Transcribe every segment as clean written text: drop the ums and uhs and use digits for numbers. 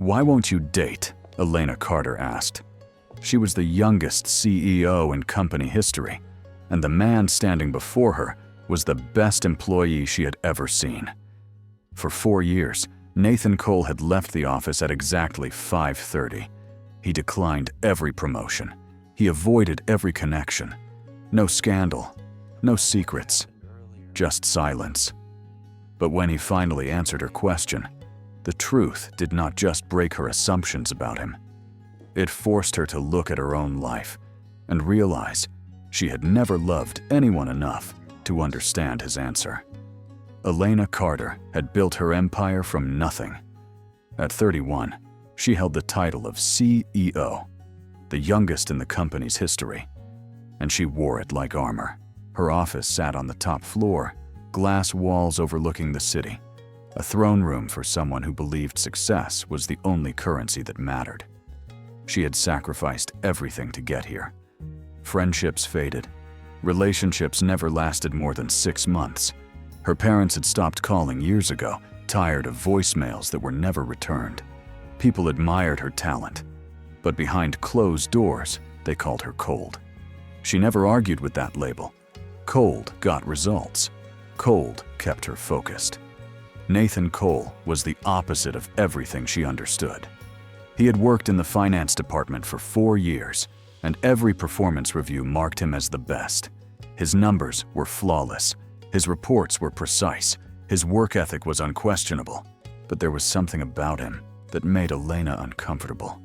"Why won't you date?" Elena Carter asked. She was the youngest CEO in company history, and the man standing before her was the best employee she had ever seen. For 4 years, Nathan Cole had left the office at exactly 5:30. He declined every promotion. He avoided every connection. No scandal, no secrets, just silence. But when he finally answered her question, the truth did not just break her assumptions about him. It forced her to look at her own life and realize she had never loved anyone enough to understand his answer. Elena Carter had built her empire from nothing. At 31, she held the title of CEO, the youngest in the company's history, and she wore it like armor. Her office sat on the top floor, glass walls overlooking the city, a throne room for someone who believed success was the only currency that mattered. She had sacrificed everything to get here. Friendships faded. Relationships never lasted more than 6 months. Her parents had stopped calling years ago, tired of voicemails that were never returned. People admired her talent, but behind closed doors, they called her cold. She never argued with that label. Cold got results. Cold kept her focused. Nathan Cole was the opposite of everything she understood. He had worked in the finance department for 4 years, and every performance review marked him as the best. His numbers were flawless. His reports were precise. His work ethic was unquestionable. But there was something about him that made Elena uncomfortable.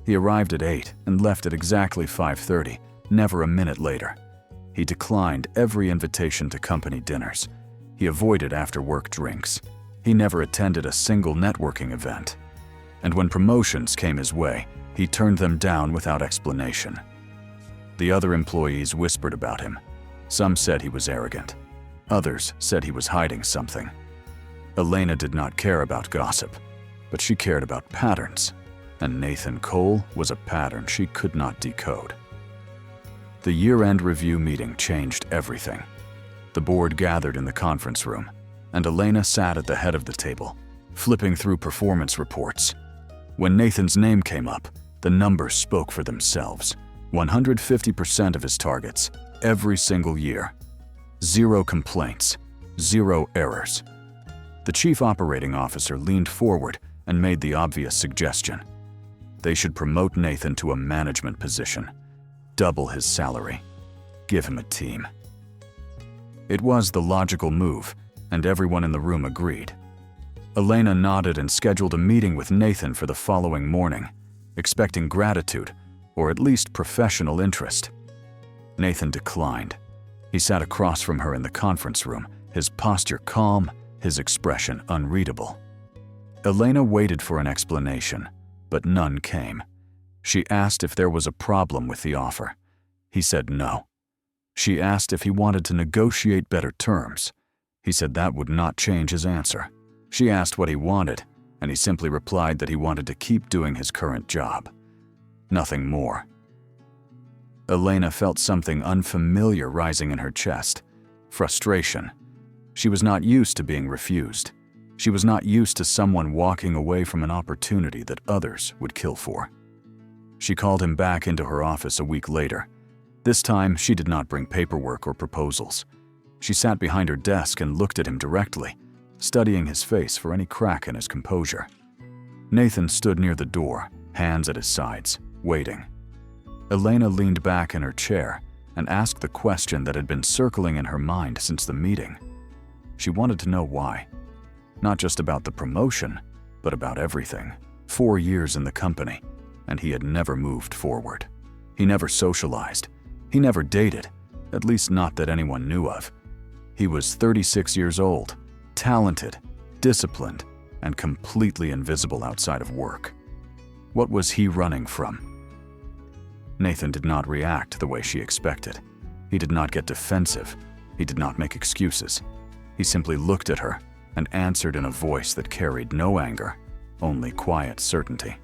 He arrived at 8 and left at exactly 5:30, never a minute later. He declined every invitation to company dinners. He avoided after-work drinks. He never attended a single networking event. And when promotions came his way, he turned them down without explanation. The other employees whispered about him. Some said he was arrogant. Others said he was hiding something. Elena did not care about gossip, but she cared about patterns, and Nathan Cole was a pattern she could not decode. The year-end review meeting changed everything. The board gathered in the conference room, and Elena sat at the head of the table, flipping through performance reports. When Nathan's name came up, the numbers spoke for themselves. 150% of his targets, every single year. 0 complaints, 0 errors. The chief operating officer leaned forward and made the obvious suggestion. They should promote Nathan to a management position, double his salary, give him a team. It was the logical move, and everyone in the room agreed. Elena nodded and scheduled a meeting with Nathan for the following morning, expecting gratitude, or at least professional interest. Nathan declined. He sat across from her in the conference room, his posture calm, his expression unreadable. Elena waited for an explanation, but none came. She asked if there was a problem with the offer. He said no. She asked if he wanted to negotiate better terms. He said that would not change his answer. She asked what he wanted, and he simply replied that he wanted to keep doing his current job. Nothing more. Elena felt something unfamiliar rising in her chest. Frustration. She was not used to being refused. She was not used to someone walking away from an opportunity that others would kill for. She called him back into her office a week later. This time, she did not bring paperwork or proposals. She sat behind her desk and looked at him directly, studying his face for any crack in his composure. Nathan stood near the door, hands at his sides, waiting. Elena leaned back in her chair and asked the question that had been circling in her mind since the meeting. She wanted to know why. Not just about the promotion, but about everything. 4 years in the company, and he had never moved forward. He never socialized. He never dated, at least not that anyone knew of. He was 36 years old, talented, disciplined, and completely invisible outside of work. What was he running from? Nathan did not react the way she expected. He did not get defensive. He did not make excuses. He simply looked at her and answered in a voice that carried no anger, only quiet certainty.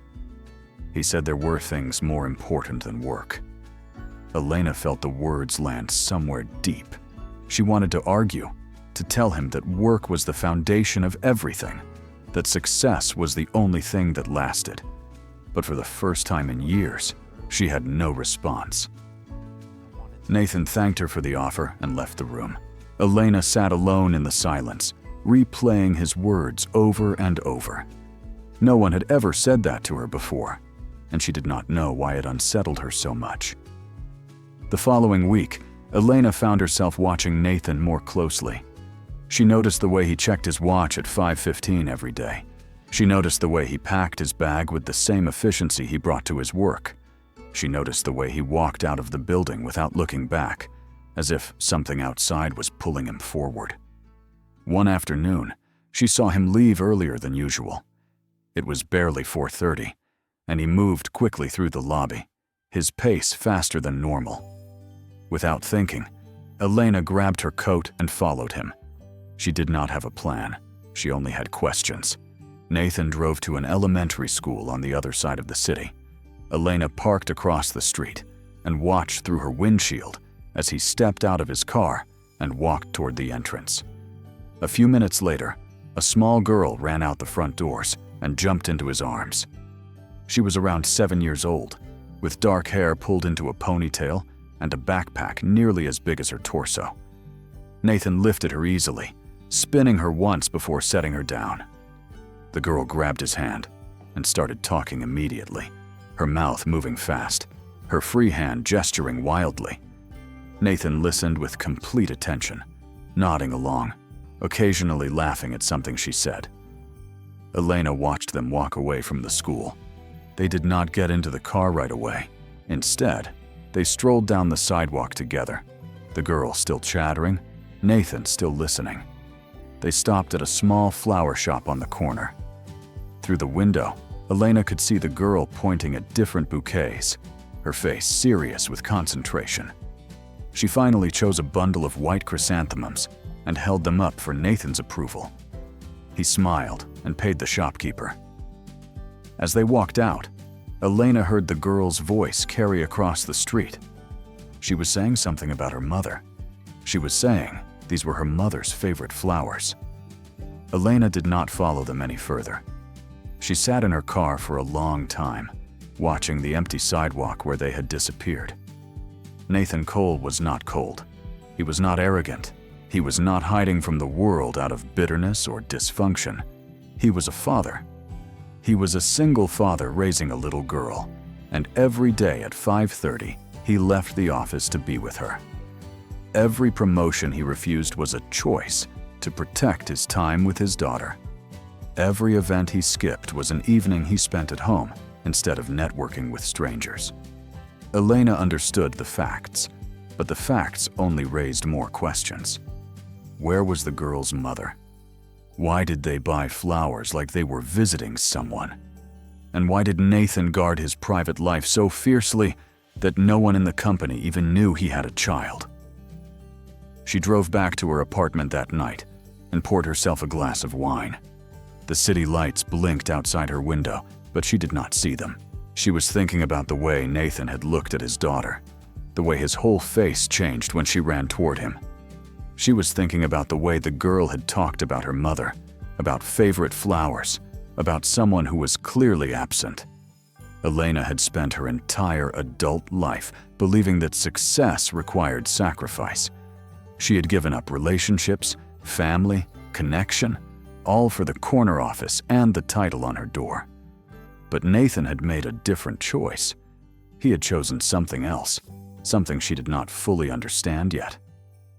He said there were things more important than work. Elena felt the words land somewhere deep. She wanted to argue, to tell him that work was the foundation of everything. that success was the only thing that lasted. But for the first time in years, she had no response. Nathan thanked her for the offer and left the room. Elena sat alone in the silence, replaying his words over and over. No one had ever said that to her before, and she did not know why it unsettled her so much. The following week, Elena found herself watching Nathan more closely. She noticed the way he checked his watch at 5:15 every day. She noticed the way he packed his bag with the same efficiency he brought to his work. She noticed the way he walked out of the building without looking back, as if something outside was pulling him forward. One afternoon, she saw him leave earlier than usual. It was barely 4:30, and he moved quickly through the lobby, his pace faster than normal. Without thinking, Elena grabbed her coat and followed him. She did not have a plan. She only had questions. Nathan drove to an elementary school on the other side of the city. Elena parked across the street and watched through her windshield as he stepped out of his car and walked toward the entrance. A few minutes later, a small girl ran out the front doors and jumped into his arms. She was around 7 years old, with dark hair pulled into a ponytail and a backpack nearly as big as her torso. Nathan lifted her easily, spinning her once before setting her down. The girl grabbed his hand and started talking immediately, her mouth moving fast, her free hand gesturing wildly. Nathan listened with complete attention, nodding along, occasionally laughing at something she said. Elena watched them walk away from the school. They did not get into the car right away. Instead, they strolled down the sidewalk together, the girl still chattering, Nathan still listening. They stopped at a small flower shop on the corner. Through the window, Elena could see the girl pointing at different bouquets, her face serious with concentration. She finally chose a bundle of white chrysanthemums and held them up for Nathan's approval. He smiled and paid the shopkeeper. As they walked out, Elena heard the girl's voice carry across the street. She was saying something about her mother. She was saying these were her mother's favorite flowers. Elena did not follow them any further. She sat in her car for a long time, watching the empty sidewalk where they had disappeared. Nathan Cole was not cold. He was not arrogant. He was not hiding from the world out of bitterness or dysfunction. He was a father. He was a single father raising a little girl, and every day at 5:30, he left the office to be with her. Every promotion he refused was a choice to protect his time with his daughter. Every event he skipped was an evening he spent at home instead of networking with strangers. Elena understood the facts, but the facts only raised more questions. Where was the girl's mother? Why did they buy flowers like they were visiting someone? And why did Nathan guard his private life so fiercely that no one in the company even knew he had a child? She drove back to her apartment that night and poured herself a glass of wine. The city lights blinked outside her window, but she did not see them. She was thinking about the way Nathan had looked at his daughter, the way his whole face changed when she ran toward him. She was thinking about the way the girl had talked about her mother, about favorite flowers, about someone who was clearly absent. Elena had spent her entire adult life believing that success required sacrifice. She had given up relationships, family, connection, all for the corner office and the title on her door. But Nathan had made a different choice. He had chosen something else, something she did not fully understand yet.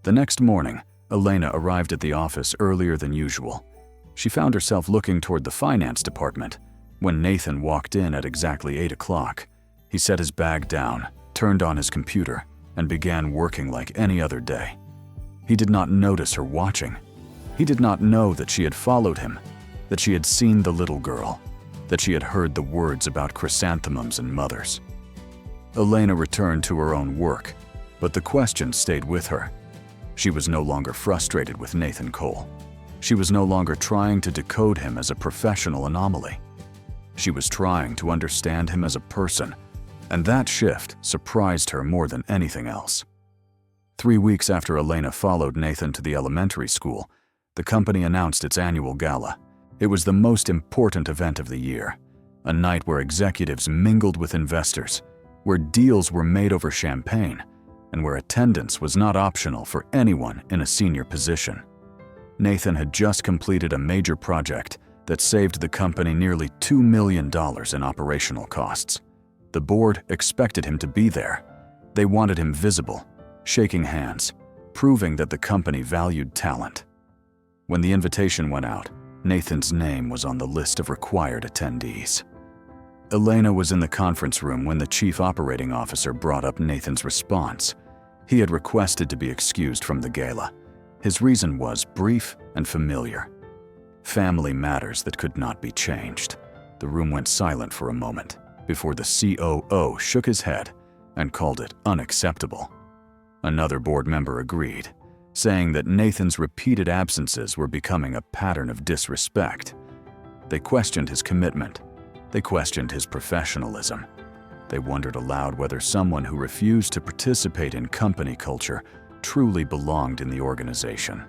The next morning, Elena arrived at the office earlier than usual. She found herself looking toward the finance department when Nathan walked in at exactly 8 o'clock. He set his bag down, turned on his computer, and began working like any other day. He did not notice her watching. He did not know that she had followed him, that she had seen the little girl, that she had heard the words about chrysanthemums and mothers. Elena returned to her own work, but the question stayed with her. She was no longer frustrated with Nathan Cole. She was no longer trying to decode him as a professional anomaly. She was trying to understand him as a person, and that shift surprised her more than anything else. 3 weeks after Elena followed Nathan to the elementary school, the company announced its annual gala. It was the most important event of the year, a night where executives mingled with investors, where deals were made over champagne, and where attendance was not optional for anyone in a senior position. Nathan had just completed a major project that saved the company nearly $2 million in operational costs. The board expected him to be there. They wanted him visible, shaking hands, proving that the company valued talent. When the invitation went out, Nathan's name was on the list of required attendees. Elena was in the conference room when the chief operating officer brought up Nathan's response. He had requested to be excused from the gala. His reason was brief and familiar. Family matters that could not be changed. The room went silent for a moment before the COO shook his head and called it unacceptable. Another board member agreed, saying that Nathan's repeated absences were becoming a pattern of disrespect. They questioned his commitment. They questioned his professionalism. They wondered aloud whether someone who refused to participate in company culture truly belonged in the organization.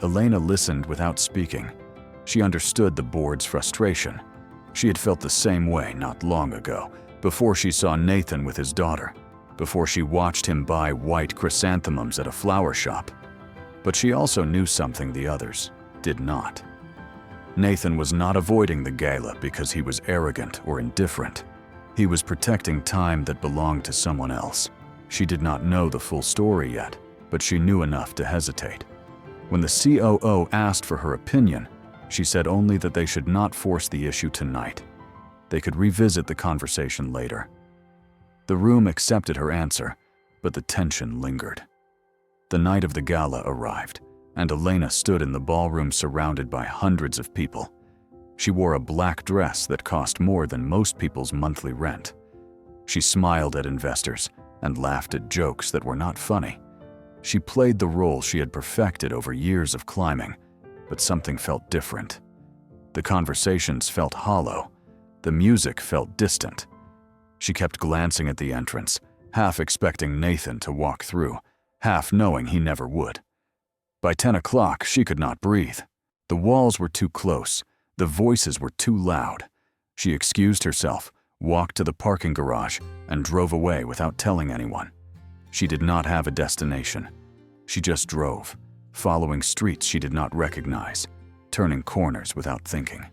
Elena listened without speaking. She understood the board's frustration. She had felt the same way not long ago, before she saw Nathan with his daughter, before she watched him buy white chrysanthemums at a flower shop. But she also knew something the others did not. Nathan was not avoiding the gala because he was arrogant or indifferent. He was protecting time that belonged to someone else. She did not know the full story yet, but she knew enough to hesitate. When the COO asked for her opinion, she said only that they should not force the issue tonight. They could revisit the conversation later. The room accepted her answer, but the tension lingered. The night of the gala arrived, and Elena stood in the ballroom surrounded by hundreds of people. She wore a black dress that cost more than most people's monthly rent. She smiled at investors and laughed at jokes that were not funny. She played the role she had perfected over years of climbing, but something felt different. The conversations felt hollow. The music felt distant. She kept glancing at the entrance, half expecting Nathan to walk through, half knowing he never would. By 10 o'clock, she could not breathe. The walls were too close. The voices were too loud. She excused herself, walked to the parking garage, and drove away without telling anyone. She did not have a destination. She just drove, following streets she did not recognize, turning corners without thinking.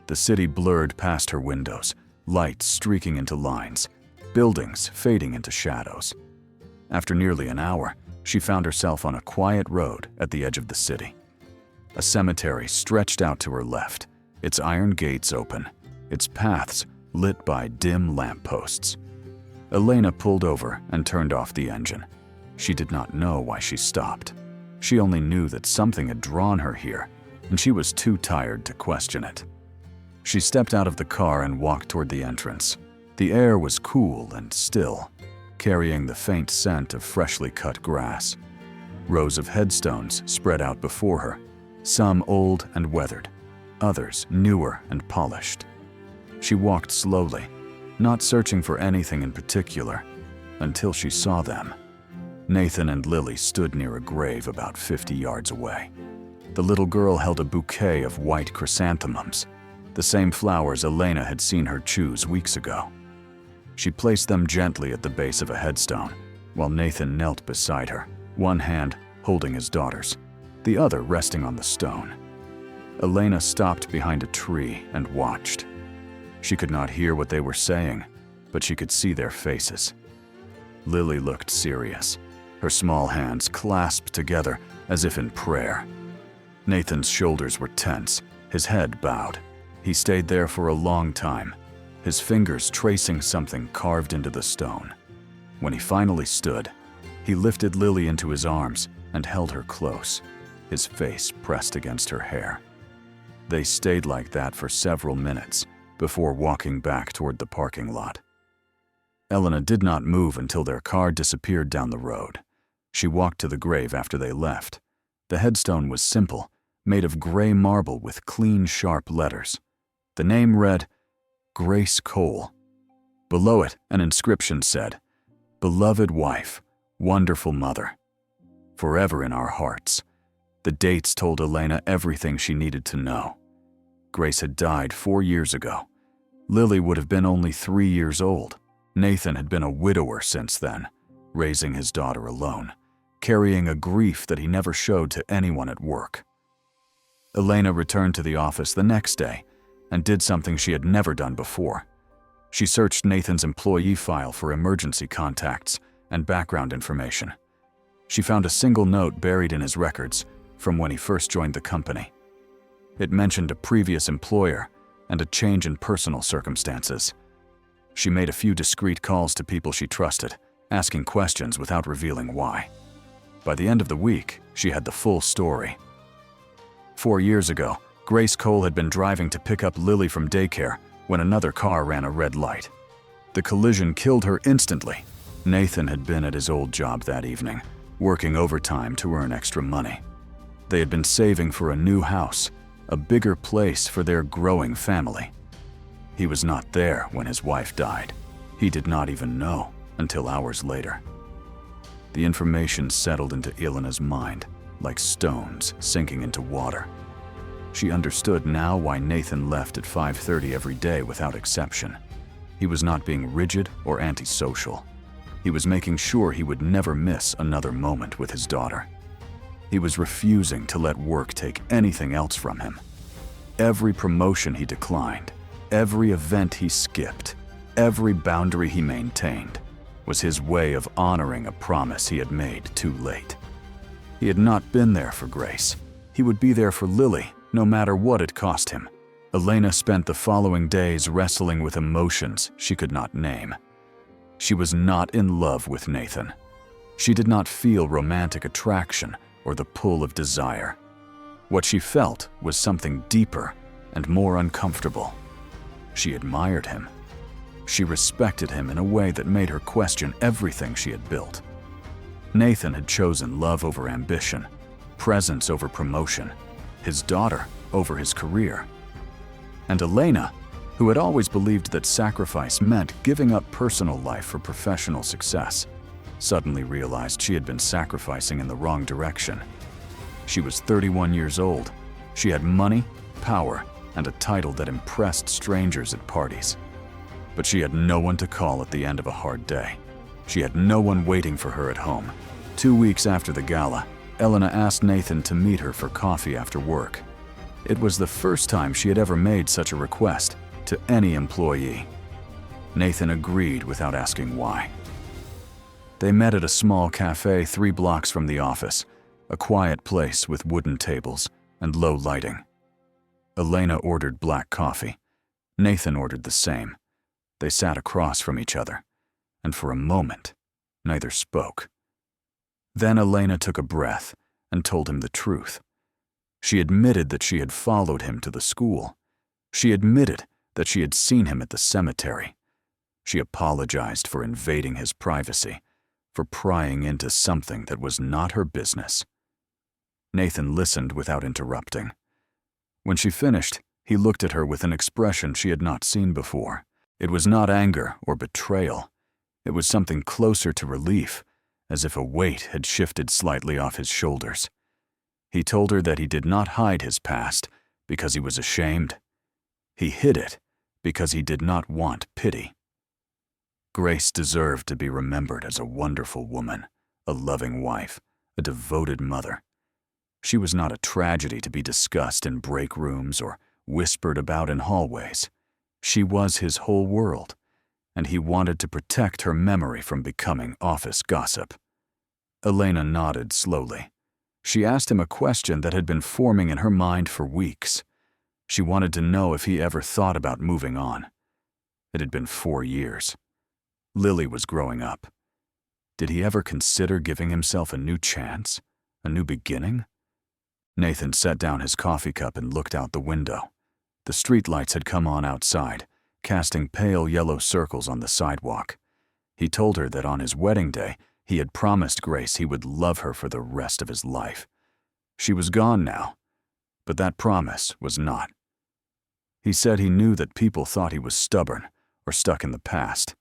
The city blurred past her windows, lights streaking into lines, buildings fading into shadows. After nearly an hour, she found herself on a quiet road at the edge of the city. A cemetery stretched out to her left, its iron gates open, its paths lit by dim lampposts. Elena pulled over and turned off the engine. She did not know why she stopped. She only knew that something had drawn her here, and she was too tired to question it. She stepped out of the car and walked toward the entrance. The air was cool and still, carrying the faint scent of freshly cut grass. Rows of headstones spread out before her, some old and weathered, others newer and polished. She walked slowly, not searching for anything in particular, until she saw them. Nathan and Lily stood near a grave about 50 yards away. The little girl held a bouquet of white chrysanthemums, the same flowers Elena had seen her choose weeks ago. She placed them gently at the base of a headstone, while Nathan knelt beside her, one hand holding his daughter's, the other resting on the stone. Elena stopped behind a tree and watched. She could not hear what they were saying, but she could see their faces. Lily looked serious, her small hands clasped together as if in prayer. Nathan's shoulders were tense, his head bowed. He stayed there for a long time, his fingers tracing something carved into the stone. When he finally stood, he lifted Lily into his arms and held her close, his face pressed against her hair. They stayed like that for several minutes before walking back toward the parking lot. Elena did not move until their car disappeared down the road. She walked to the grave after they left. The headstone was simple, made of gray marble with clean, sharp letters. The name read, Grace Cole. Below it, an inscription said, Beloved wife, wonderful mother. Forever in our hearts. The dates told Elena everything she needed to know. Grace had died 4 years ago. Lily would have been only 3 years old. Nathan had been a widower since then, raising his daughter alone, carrying a grief that he never showed to anyone at work. Elena returned to the office the next day and did something she had never done before. She searched Nathan's employee file for emergency contacts and background information. She found a single note buried in his records from when he first joined the company. It mentioned a previous employer and a change in personal circumstances. She made a few discreet calls to people she trusted, asking questions without revealing why. By the end of the week, she had the full story. 4 years ago, Grace Cole had been driving to pick up Lily from daycare when another car ran a red light. The collision killed her instantly. Nathan had been at his old job that evening, working overtime to earn extra money. They had been saving for a new house, a bigger place for their growing family. He was not there when his wife died. He did not even know until hours later. The information settled into Elena's mind like stones sinking into water. She understood now why Nathan left at 5:30 every day without exception. He was not being rigid or antisocial. He was making sure he would never miss another moment with his daughter. He was refusing to let work take anything else from him. Every promotion he declined, every event he skipped, every boundary he maintained was his way of honoring a promise he had made too late. He had not been there for Grace. He would be there for Lily, no matter what it cost him. Elena spent the following days wrestling with emotions she could not name. She was not in love with Nathan. She did not feel romantic attraction or the pull of desire. What she felt was something deeper and more uncomfortable. She admired him. She respected him in a way that made her question everything she had built. Nathan had chosen love over ambition, presence over promotion, his daughter over his career. And Elena, who had always believed that sacrifice meant giving up personal life for professional success, suddenly realized she had been sacrificing in the wrong direction. She was 31 years old. She had money, power, and a title that impressed strangers at parties. But she had no one to call at the end of a hard day. She had no one waiting for her at home. 2 weeks after the gala, Elena asked Nathan to meet her for coffee after work. It was the first time she had ever made such a request to any employee. Nathan agreed without asking why. They met at a small cafe 3 blocks from the office, a quiet place with wooden tables and low lighting. Elena ordered black coffee. Nathan ordered the same. They sat across from each other, and for a moment, neither spoke. Then Elena took a breath and told him the truth. She admitted that she had followed him to the school. She admitted that she had seen him at the cemetery. She apologized for invading his privacy, for prying into something that was not her business. Nathan listened without interrupting. When she finished, he looked at her with an expression she had not seen before. It was not anger or betrayal. It was something closer to relief, as if a weight had shifted slightly off his shoulders. He told her that he did not hide his past because he was ashamed. He hid it because he did not want pity. Grace deserved to be remembered as a wonderful woman, a loving wife, a devoted mother. She was not a tragedy to be discussed in break rooms or whispered about in hallways. She was his whole world, and he wanted to protect her memory from becoming office gossip. Elena nodded slowly. She asked him a question that had been forming in her mind for weeks. She wanted to know if he ever thought about moving on. It had been 4 years. Lily was growing up. Did he ever consider giving himself a new chance, a new beginning? Nathan set down his coffee cup and looked out the window. The streetlights had come on outside, casting pale yellow circles on the sidewalk. He told her that on his wedding day, he had promised Grace he would love her for the rest of his life. She was gone now, but that promise was not. He said he knew that people thought he was stubborn or stuck in the past.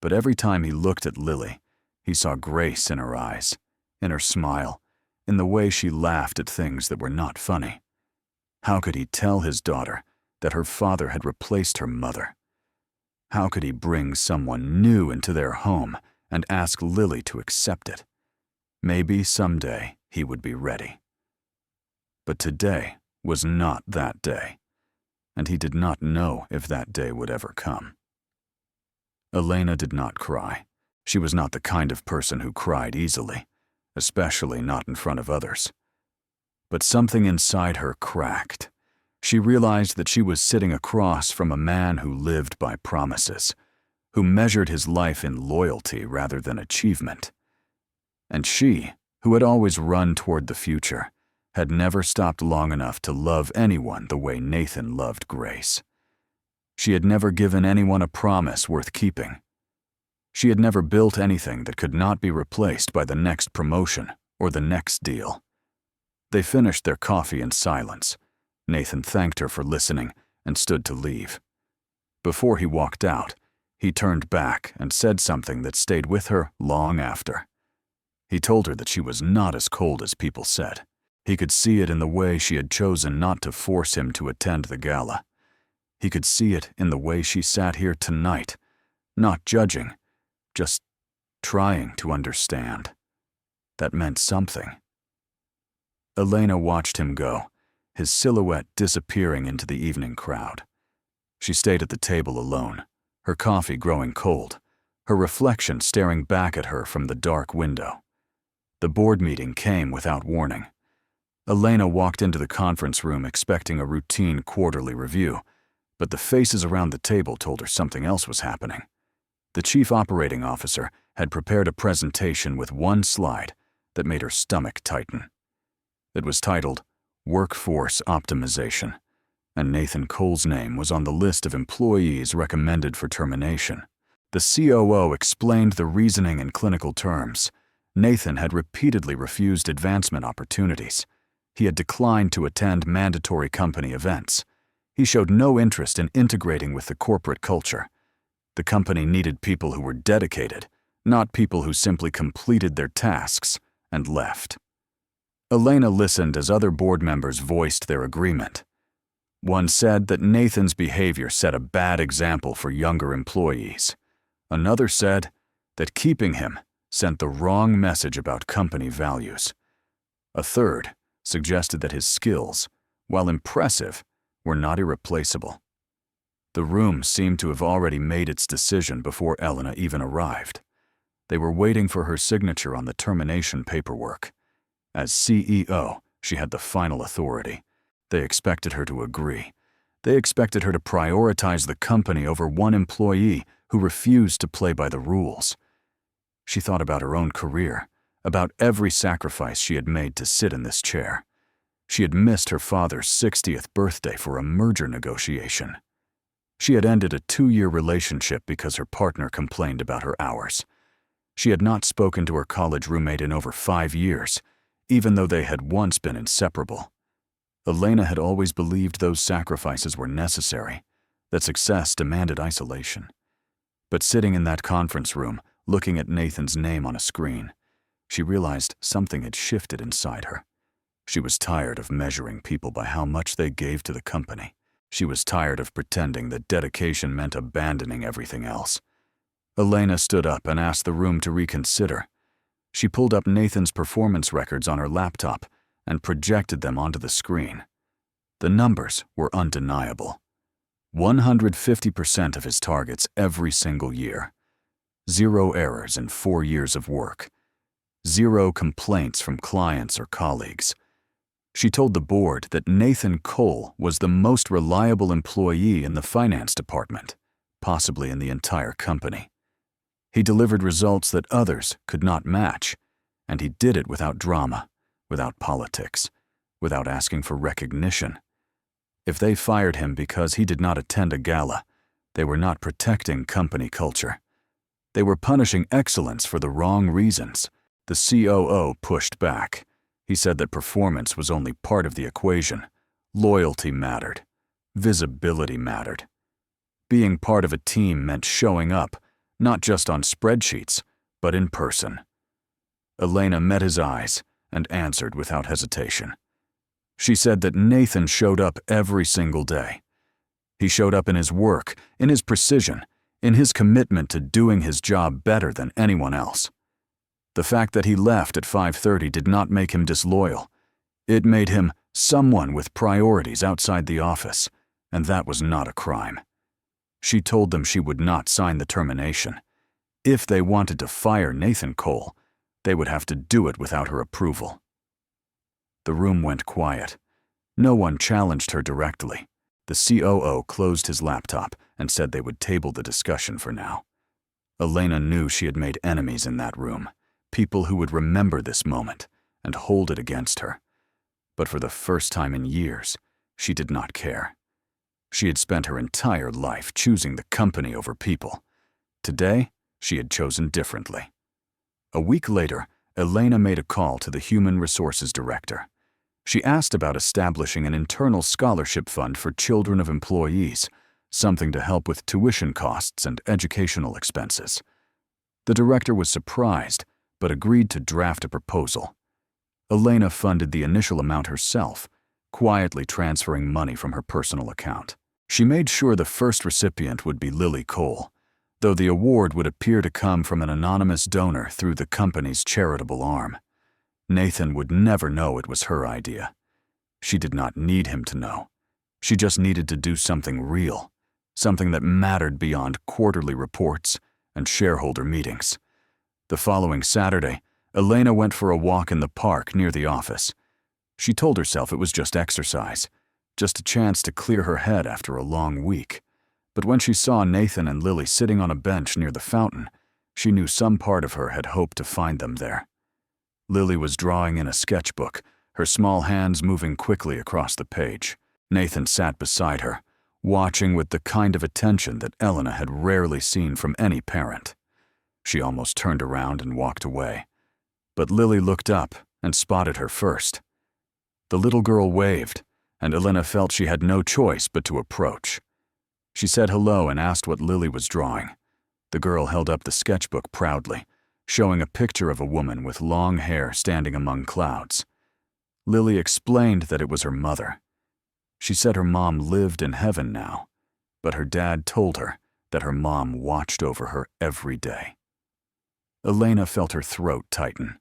But every time he looked at Lily, he saw grace in her eyes, in her smile, in the way she laughed at things that were not funny. How could he tell his daughter that her father had replaced her mother? How could he bring someone new into their home and ask Lily to accept it? Maybe someday he would be ready. But today was not that day, and he did not know if that day would ever come. Elena did not cry. She was not the kind of person who cried easily, especially not in front of others. But something inside her cracked. She realized that she was sitting across from a man who lived by promises, who measured his life in loyalty rather than achievement. And she, who had always run toward the future, had never stopped long enough to love anyone the way Nathan loved Grace. She had never given anyone a promise worth keeping. She had never built anything that could not be replaced by the next promotion or the next deal. They finished their coffee in silence. Nathan thanked her for listening and stood to leave. Before he walked out, he turned back and said something that stayed with her long after. He told her that she was not as cold as people said. He could see it in the way she had chosen not to force him to attend the gala. He could see it in the way she sat here tonight, not judging, just trying to understand. That meant something. Elena watched him go, his silhouette disappearing into the evening crowd. She stayed at the table alone, her coffee growing cold, her reflection staring back at her from the dark window. The board meeting came without warning. Elena walked into the conference room expecting a routine quarterly review, but the faces around the table told her something else was happening. The chief operating officer had prepared a presentation with one slide that made her stomach tighten. It was titled Workforce Optimization, and Nathan Cole's name was on the list of employees recommended for termination. The COO explained the reasoning in clinical terms. Nathan had repeatedly refused advancement opportunities. He had declined to attend mandatory company events. He showed no interest in integrating with the corporate culture. The company needed people who were dedicated, not people who simply completed their tasks and left. Elena listened as other board members voiced their agreement. One said that Nathan's behavior set a bad example for younger employees. Another said that keeping him sent the wrong message about company values. A third suggested that his skills, while impressive, were not irreplaceable. The room seemed to have already made its decision before Elena even arrived. They were waiting for her signature on the termination paperwork. As CEO, she had the final authority. They expected her to agree. They expected her to prioritize the company over one employee who refused to play by the rules. She thought about her own career, about every sacrifice she had made to sit in this chair. She had missed her father's 60th birthday for a merger negotiation. She had ended a 2-year relationship because her partner complained about her hours. She had not spoken to her college roommate in over 5 years, even though they had once been inseparable. Elena had always believed those sacrifices were necessary, that success demanded isolation. But sitting in that conference room, looking at Nathan's name on a screen, she realized something had shifted inside her. She was tired of measuring people by how much they gave to the company. She was tired of pretending that dedication meant abandoning everything else. Elena stood up and asked the room to reconsider. She pulled up Nathan's performance records on her laptop and projected them onto the screen. The numbers were undeniable. 150% of his targets every single year. 0 errors in 4 years of work. 0 complaints from clients or colleagues. She told the board that Nathan Cole was the most reliable employee in the finance department, possibly in the entire company. He delivered results that others could not match, and he did it without drama, without politics, without asking for recognition. If they fired him because he did not attend a gala, they were not protecting company culture. They were punishing excellence for the wrong reasons. The COO pushed back. He said that performance was only part of the equation. Loyalty mattered. Visibility mattered. Being part of a team meant showing up, not just on spreadsheets, but in person. Elena met his eyes and answered without hesitation. She said that Nathan showed up every single day. He showed up in his work, in his precision, in his commitment to doing his job better than anyone else. The fact that he left at 5:30 did not make him disloyal. It made him someone with priorities outside the office, and that was not a crime. She told them she would not sign the termination. If they wanted to fire Nathan Cole, they would have to do it without her approval. The room went quiet. No one challenged her directly. The COO closed his laptop and said they would table the discussion for now. Elena knew she had made enemies in that room, people who would remember this moment and hold it against her. But for the first time in years, she did not care. She had spent her entire life choosing the company over people. Today, she had chosen differently. A week later, Elena made a call to the Human Resources Director. She asked about establishing an internal scholarship fund for children of employees, something to help with tuition costs and educational expenses. The director was surprised, but agreed to draft a proposal. Elena funded the initial amount herself, quietly transferring money from her personal account. She made sure the first recipient would be Lily Cole, though the award would appear to come from an anonymous donor through the company's charitable arm. Nathan would never know it was her idea. She did not need him to know. She just needed to do something real, something that mattered beyond quarterly reports and shareholder meetings. The following Saturday, Elena went for a walk in the park near the office. She told herself it was just exercise, just a chance to clear her head after a long week. But when she saw Nathan and Lily sitting on a bench near the fountain, she knew some part of her had hoped to find them there. Lily was drawing in a sketchbook, her small hands moving quickly across the page. Nathan sat beside her, watching with the kind of attention that Elena had rarely seen from any parent. She almost turned around and walked away. But Lily looked up and spotted her first. The little girl waved, and Elena felt she had no choice but to approach. She said hello and asked what Lily was drawing. The girl held up the sketchbook proudly, showing a picture of a woman with long hair standing among clouds. Lily explained that it was her mother. She said her mom lived in heaven now, but her dad told her that her mom watched over her every day. Elena felt her throat tighten.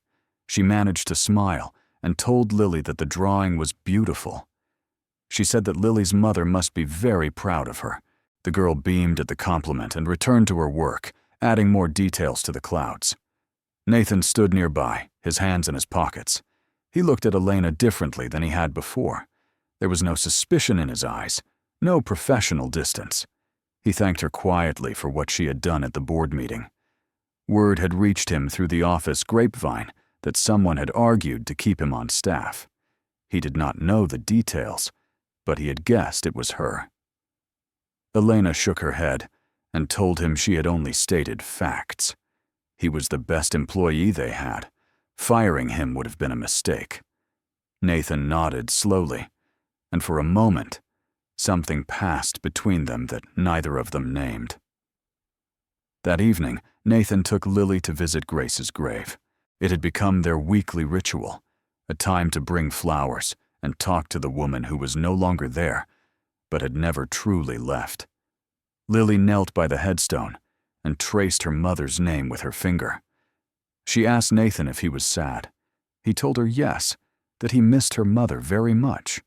She managed to smile and told Lily that the drawing was beautiful. She said that Lily's mother must be very proud of her. The girl beamed at the compliment and returned to her work, adding more details to the clouds. Nathan stood nearby, his hands in his pockets. He looked at Elena differently than he had before. There was no suspicion in his eyes, no professional distance. He thanked her quietly for what she had done at the board meeting. Word had reached him through the office grapevine that someone had argued to keep him on staff. He did not know the details, but he had guessed it was her. Elena shook her head and told him she had only stated facts. He was the best employee they had. Firing him would have been a mistake. Nathan nodded slowly, and for a moment, something passed between them that neither of them named. That evening, Nathan took Lily to visit Grace's grave. It had become their weekly ritual, a time to bring flowers and talk to the woman who was no longer there, but had never truly left. Lily knelt by the headstone and traced her mother's name with her finger. She asked Nathan if he was sad. He told her yes, that he missed her mother very much.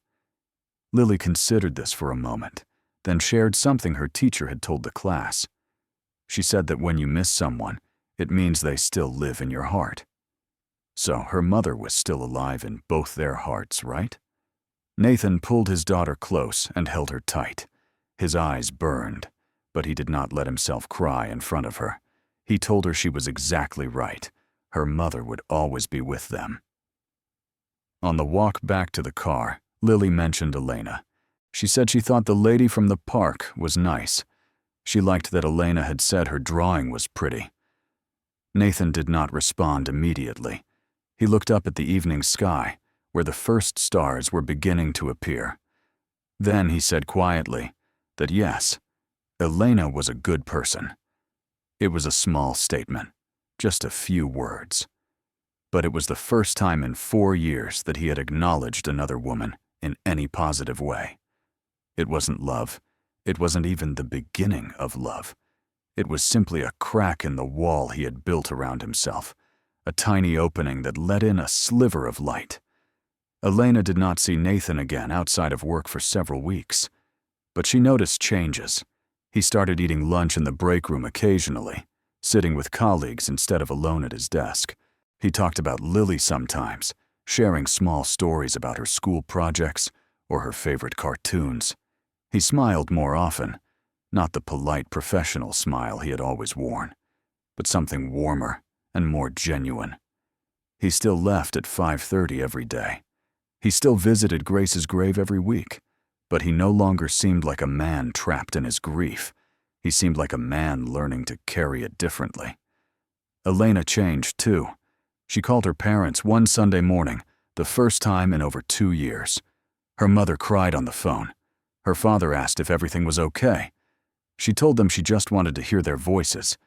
Lily considered this for a moment, then shared something her teacher had told the class. She said that when you miss someone, it means they still live in your heart. So her mother was still alive in both their hearts, right? Nathan pulled his daughter close and held her tight. His eyes burned, but he did not let himself cry in front of her. He told her she was exactly right. Her mother would always be with them. On the walk back to the car, Lily mentioned Elena. She said she thought the lady from the park was nice. She liked that Elena had said her drawing was pretty. Nathan did not respond immediately. He looked up at the evening sky, where the first stars were beginning to appear. Then he said quietly that yes, Elena was a good person. It was a small statement, just a few words. but it was the first time in 4 years that he had acknowledged another woman in any positive way. It wasn't love. It wasn't even the beginning of love. It was simply a crack in the wall he had built around himself, a tiny opening that let in a sliver of light. Elena did not see Nathan again outside of work for several weeks, but she noticed changes. He started eating lunch in the break room occasionally, sitting with colleagues instead of alone at his desk. He talked about Lily sometimes, sharing small stories about her school projects or her favorite cartoons. He smiled more often, not the polite professional smile he had always worn, but something warmer and more genuine. He still left at 5:30 every day. He still visited Grace's grave every week, but he no longer seemed like a man trapped in his grief. He seemed like a man learning to carry it differently. Elena changed too. She called her parents one Sunday morning, the first time in over 2 years. Her mother cried on the phone. Her father asked if everything was okay. She told them she just wanted to hear their voices.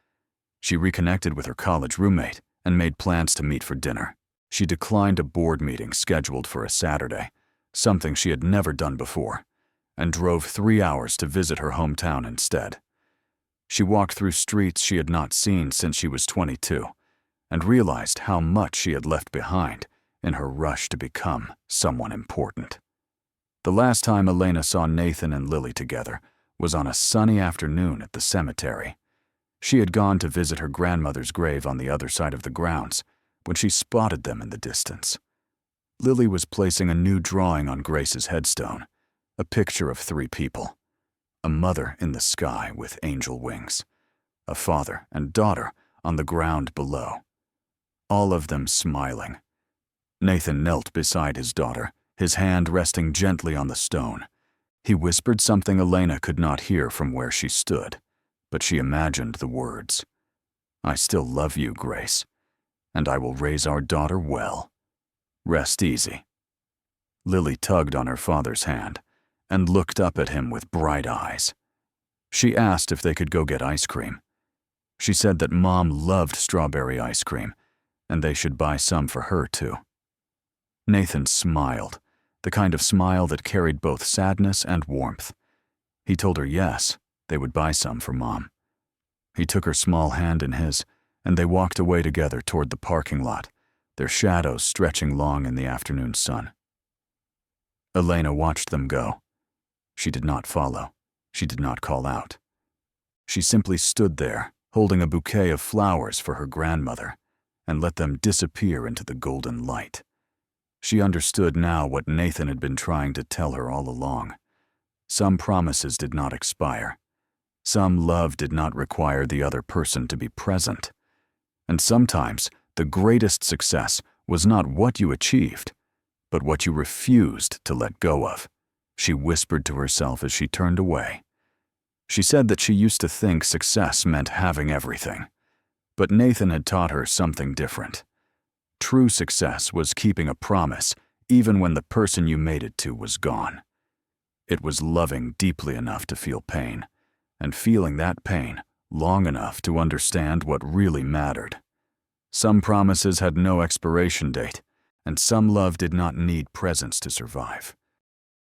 She reconnected with her college roommate and made plans to meet for dinner. She declined a board meeting scheduled for a Saturday, something she had never done before, and drove 3 hours to visit her hometown instead. She walked through streets she had not seen since she was 22, and realized how much she had left behind in her rush to become someone important. The last time Elena saw Nathan and Lily together was on a sunny afternoon at the cemetery. She had gone to visit her grandmother's grave on the other side of the grounds when she spotted them in the distance. Lily was placing a new drawing on Grace's headstone, a picture of 3 people. A mother in the sky with angel wings, a father and daughter on the ground below, all of them smiling. Nathan knelt beside his daughter, his hand resting gently on the stone. He whispered something Elena could not hear from where she stood, but she imagined the words. "I still love you, Grace, and I will raise our daughter well. Rest easy." Lily tugged on her father's hand and looked up at him with bright eyes. She asked if they could go get ice cream. She said that Mom loved strawberry ice cream, and they should buy some for her too. Nathan smiled, the kind of smile that carried both sadness and warmth. He told her yes, they would buy some for Mom. He took her small hand in his, and they walked away together toward the parking lot, their shadows stretching long in the afternoon sun. Elena watched them go. She did not follow. She did not call out. She simply stood there, holding a bouquet of flowers for her grandmother, and let them disappear into the golden light. She understood now what Nathan had been trying to tell her all along. Some promises did not expire. Some love did not require the other person to be present. And sometimes the greatest success was not what you achieved, but what you refused to let go of, she whispered to herself as she turned away. She said that she used to think success meant having everything, but Nathan had taught her something different. True success was keeping a promise even when the person you made it to was gone. It was loving deeply enough to feel pain, and feeling that pain long enough to understand what really mattered. Some promises had no expiration date, and some love did not need presence to survive.